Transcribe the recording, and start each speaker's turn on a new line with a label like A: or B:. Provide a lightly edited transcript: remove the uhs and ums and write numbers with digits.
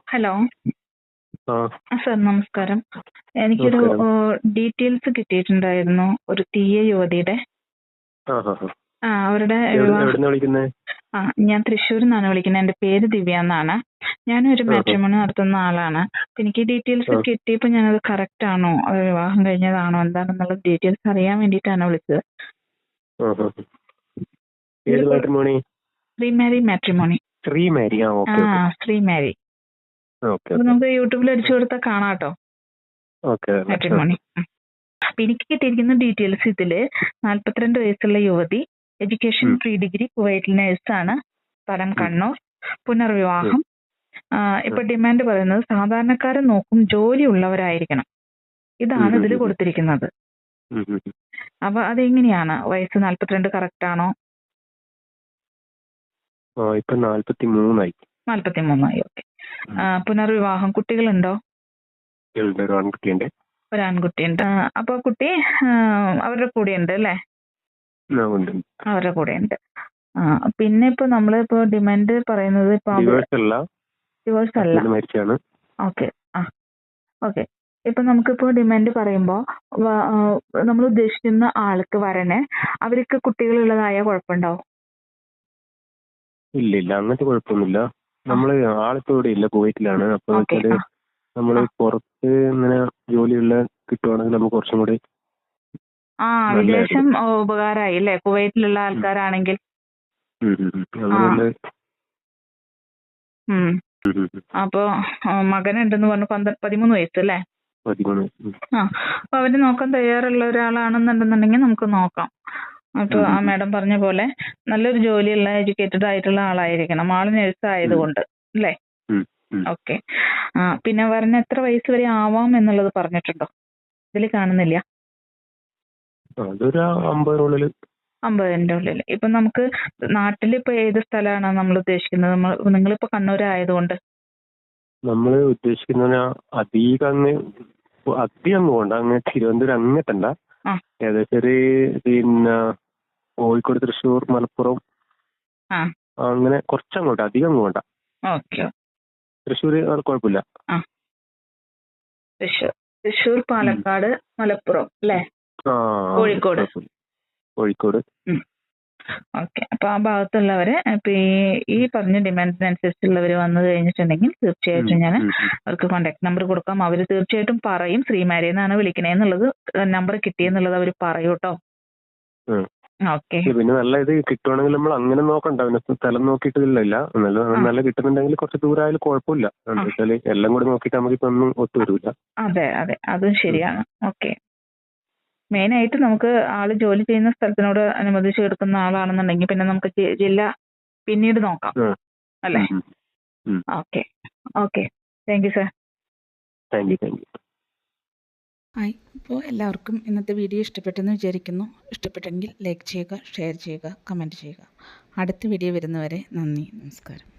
A: Hello.
B: ആ
A: sir നമസ്കാരം. എനിക്കൊരു
B: നമസ്കാരം.
A: ഡീറ്റെയിൽസ് കിട്ടിയിട്ടുണ്ടായിരുന്നു ഒരു തീയ യുവതിയുടെ.
B: ആ ഹാ ഹാ
A: അവരുടെ
B: എവിടുന്നാ വിളിക്കുന്നത്?
A: ഞാൻ തൃശ്ശൂരിൽ നിന്നാണ് വിളിക്കുന്നത്. എൻ്റെ പേര് ദിവ്യ എന്നാണ്. ഞാനൊരു മാട്രിമോണി നടത്തുന്ന ആളാണ്. അപ്പൊ എനിക്ക് ഡീറ്റെയിൽസ് കിട്ടിയപ്പോൾ ഞാനത് കറക്റ്റ് ആണോ, അത് വിവാഹം കഴിഞ്ഞതാണോ എന്താണെന്നുള്ള ഡീറ്റെയിൽസ് അറിയാൻ വേണ്ടിയിട്ടാണ് വിളിച്ചത്.
B: ഏത് മാട്രിമോണി?
A: ശ്രീമാരി മാട്രിമോണി.
B: ശ്രീമാരി.
A: ശ്രീമാരി. അപ്പൊ നമുക്ക് യൂട്യൂബിൽ അടിച്ചു കൊടുത്താൽ കാണാട്ടോ മാട്രിമോണി. അപ്പൊ എനിക്ക് കിട്ടിയിരിക്കുന്ന ഡീറ്റെയിൽസ് ഇതില് 42 വയസ്സുള്ള യുവതി, എഡ്യൂക്കേഷൻ പ്രീ ഡിഗ്രി, കുവൈറ്റിൽ നേഴ്സാണ്, സ്ഥലം കണ്ണൂർ, പുനർവിവാഹം. ഇപ്പൊ ഡിമാൻഡ് പറയുന്നത് സാധാരണക്കാരെ നോക്കും ജോലി ഉള്ളവരായിരിക്കണം. ഇതാണ് ഇതിൽ കൊടുത്തിരിക്കുന്നത്. അപ്പൊ അതെങ്ങനെയാണ്? വയസ്സ് 42 കറക്റ്റ് ആണോ?
B: 43 ആയി.
A: ഓക്കെ. പുനർവിവാഹം. കുട്ടികളുണ്ടോ? ഒരു ആൺകുട്ടിയുണ്ട്. അപ്പൊ കുട്ടി അവരുടെ കൂടെ ഉണ്ട് അല്ലേ? അവരുടെ കൂടെ ഉണ്ട്. പിന്നെ ഇപ്പൊ നമ്മളിപ്പോ ഡിമാൻഡ് പറയുന്നത് ഡിവോഴ്സ് അല്ല. ഓക്കെ. ഓക്കെ. ഇപ്പൊ നമുക്കിപ്പോ ഡിമാൻഡ് പറയുമ്പോ നമ്മൾ ഉദ്ദേശിക്കുന്ന ആൾക്ക് വരനെ അവർക്ക് കുട്ടികളുള്ളതായ കുഴപ്പമുണ്ടാവും?
B: ഇല്ല, അങ്ങനത്തെ കുഴപ്പമൊന്നുമില്ല. നമ്മള് ആളിപ്പോ ഇവിടെ ഇല്ല, കുവൈറ്റിലാണ്. അപ്പൊ നമ്മള് പുറത്ത് ഇങ്ങനെ ജോലിയുള്ള കിട്ടുവാണെങ്കിൽ നമുക്ക് കുറച്ചും കൂടി
A: വിദേശം ഉപകാരമായി അല്ലേ? കുവൈറ്റിലുള്ള ആൾക്കാരാണെങ്കിൽ. അപ്പൊ മകനുണ്ടെന്ന് പറഞ്ഞു. 13 വയസ്സ് അല്ലേ? അപ്പൊ അവര് നോക്കാൻ തയ്യാറുള്ള ഒരാളാണെന്നുണ്ടെന്നുണ്ടെങ്കിൽ നമുക്ക് നോക്കാം. അപ്പൊ ആ മാഡം പറഞ്ഞ പോലെ നല്ലൊരു ജോലിയുള്ള എഡ്യൂക്കേറ്റഡ് ആയിട്ടുള്ള ആളായിരിക്കണം. ആള് നേഴ്സ് ആയതുകൊണ്ട് അല്ലേ? ഓക്കെ. പിന്നെ വരന് എത്ര വയസ്സ് വരെ ആവാം എന്നുള്ളത് പറഞ്ഞിട്ടുണ്ടോ? ഇതിൽ കാണുന്നില്ല. 50ന്റെ ഉള്ളിൽ. ഇപ്പൊ നമുക്ക് നാട്ടിലിപ്പോ ഏത് സ്ഥലമാണ് നമ്മൾ ഉദ്ദേശിക്കുന്നത്? നിങ്ങളിപ്പോ കണ്ണൂർ ആയതുകൊണ്ട്
B: നമ്മള് ഉദ്ദേശിക്കുന്ന അധികം പോകണ്ട, അങ്ങ് തിരുവനന്തപുരം അങ്ങനത്തല്ല. ഏകദേശം ഒരു പിന്നെ കോഴിക്കോട്, തൃശ്ശൂർ, മലപ്പുറം അങ്ങനെ കുറച്ചങ്ങോട്ട്, അധികം പോകണ്ട. തൃശ്ശൂര് കുഴപ്പമില്ല.
A: തൃശ്ശൂർ, പാലക്കാട്, മലപ്പുറം അല്ലേ? കോഴിക്കോട്. ഓക്കെ. അപ്പൊ ആ ഭാഗത്തുള്ളവര് ഇപ്പൊ ഈ പറഞ്ഞ ഡിമാൻഡിനനുസരിച്ചുള്ളവര് വന്നു കഴിഞ്ഞിട്ടുണ്ടെങ്കിൽ തീർച്ചയായിട്ടും ഞാൻ അവർക്ക് കോൺടാക്ട് നമ്പർ കൊടുക്കാം. അവര് തീർച്ചയായിട്ടും പറയും ശ്രീമാരി എന്നാണ് വിളിക്കണേന്നുള്ളത്. നമ്പർ കിട്ടിയെന്നുള്ളത് അവര് പറയൂ കേട്ടോ. ഓക്കെ.
B: പിന്നെ നല്ല ഇത് കിട്ടുവാണെങ്കിൽ നമ്മൾ അങ്ങനെ നോക്കണ്ട, സ്ഥലം നോക്കിയിട്ടില്ല. നല്ല കിട്ടുന്നുണ്ടെങ്കിൽ കുറച്ച് ദൂരമായാലും കുഴപ്പമില്ല. എല്ലാം കൂടി നോക്കിയിട്ട് നമുക്കിപ്പോ ഒന്നും ഒത്തുവരില്ല.
A: അതെ, അതും ശരിയാണ്. ഓക്കെ. മെയിൻ ആയിട്ട് നമുക്ക് ആള് ജോലി ചെയ്യുന്ന സ്ഥലത്തിനോട് അനുബന്ധിച്ച് എടുക്കുന്ന ആളാണെന്നുണ്ടെങ്കിൽ പിന്നെ നമുക്ക് ജില്ല പിന്നീട് നോക്കാം അല്ലേ? Okay. Thank you sir.
B: Thank you.
C: Hi. അപ്പോൾ എല്ലാവർക്കും ഇന്നത്തെ വീഡിയോ ഇഷ്ടപ്പെട്ടെന്ന് വിചാരിക്കുന്നു. ഇഷ്ടപ്പെട്ടെങ്കിൽ ലൈക്ക് ചെയ്യുക, ഷെയർ ചെയ്യുക, കമൻറ്റ് ചെയ്യുക. അടുത്ത വീഡിയോ വരുന്നവരെ നന്ദി, നമസ്കാരം.